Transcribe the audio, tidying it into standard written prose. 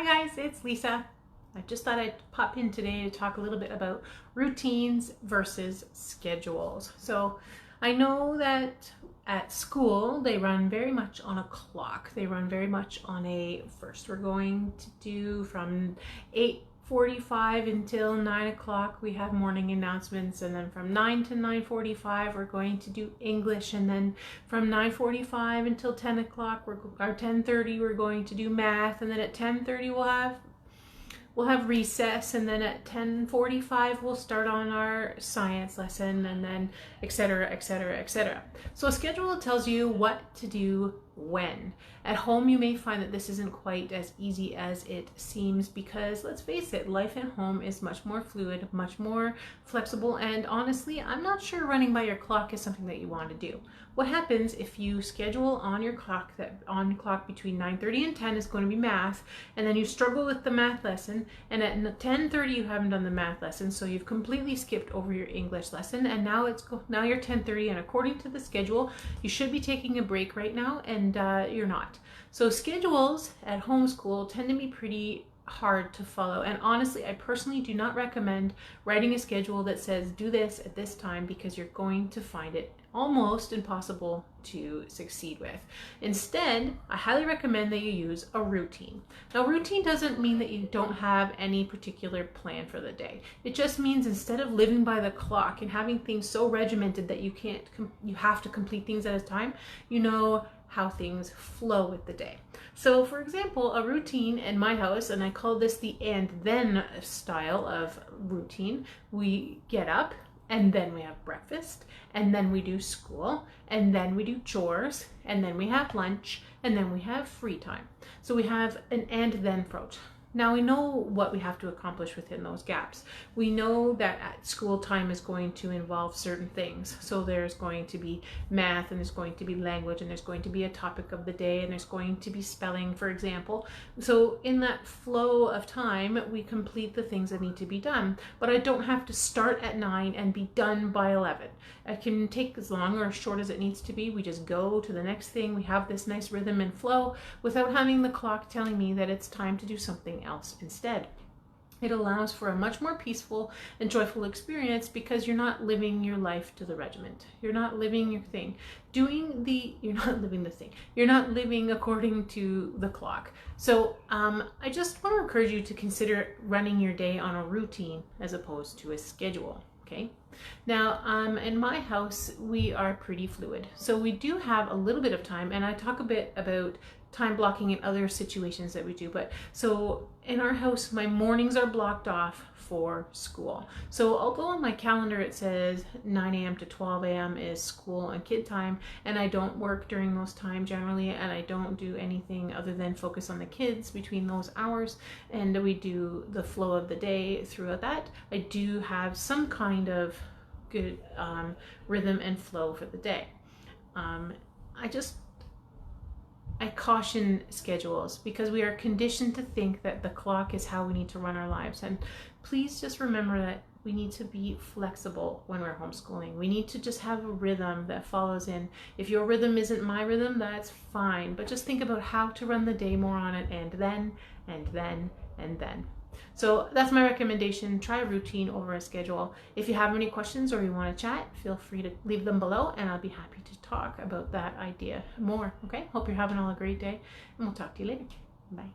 Hi guys, it's Lisa. I just thought I'd pop in today to talk a little bit about routines versus schedules. So I know that at school they run very much on a clock. They run very much on a first we're going to do from 8:45 until 9 o'clock we have morning announcements, and then from 9 to 9:45 we're going to do English, and then from 9:45 until 10 o'clock or 10:30 we're going to do math, and then at 10:30 we'll have recess, and then at 10:45 we'll start on our science lesson, and then etc, etc, etc. So a schedule tells you what to do when. At home you may find that this isn't quite as easy as it seems, because let's face it, life at home is much more fluid, much more flexible, and honestly I'm not sure running by your clock is something that you want to do. What happens if you schedule on your clock that on clock between 9:30 and 10 is going to be math, and then you struggle with the math lesson, and at 10:30 you haven't done the math lesson, so you've completely skipped over your English lesson, and now you're 10:30, and according to the schedule you should be taking a break right now, and you're not. So schedules at homeschool tend to be pretty hard to follow, and honestly I personally do not recommend writing a schedule that says do this at this time, because you're going to find it almost impossible to succeed with. Instead, I highly recommend that you use a routine. Now, routine doesn't mean that you don't have any particular plan for the day. It just means instead of living by the clock and having things so regimented that you have to complete things at a time, you know how things flow with the day. So for example, a routine in my house, and I call this the and then style of routine, we get up, and then we have breakfast, and then we do school, and then we do chores, and then we have lunch, and then we have free time. So we have an and then approach. Now we know what we have to accomplish within those gaps. We know that at school time is going to involve certain things. So there's going to be math, and there's going to be language, and there's going to be a topic of the day, and there's going to be spelling, for example. So in that flow of time, we complete the things that need to be done. But I don't have to start at 9 and be done by 11. It can take as long or as short as it needs to be. We just go to the next thing. We have this nice rhythm and flow without having the clock telling me that it's time to do something else instead. It allows for a much more peaceful and joyful experience, because you're not living your life to the regiment. You're not living your thing. You're not living the thing. You're not living according to the clock. So I just want to encourage you to consider running your day on a routine as opposed to a schedule. Okay. Now, in my house, we are pretty fluid. So we do have a little bit of time, and I talk a bit about time blocking in other situations that we do. But so in our house, my mornings are blocked off for school. So although on my calendar it says 9 a.m. to 12 a.m. is school and kid time, and I don't work during those times generally, and I don't do anything other than focus on the kids between those hours, and we do the flow of the day throughout that, I do have some kind of good rhythm and flow for the day. I caution schedules, because we are conditioned to think that the clock is how we need to run our lives. And please just remember that we need to be flexible when we're homeschooling. We need to just have a rhythm that follows in. If your rhythm isn't my rhythm, that's fine. But just think about how to run the day more on it, and then, and then, and then. So that's my recommendation. Try a routine over a schedule. If you have any questions or you want to chat, feel free to leave them below, and I'll be happy to talk about that idea more. Okay? Hope you're having all a great day, and we'll talk to you later. Bye.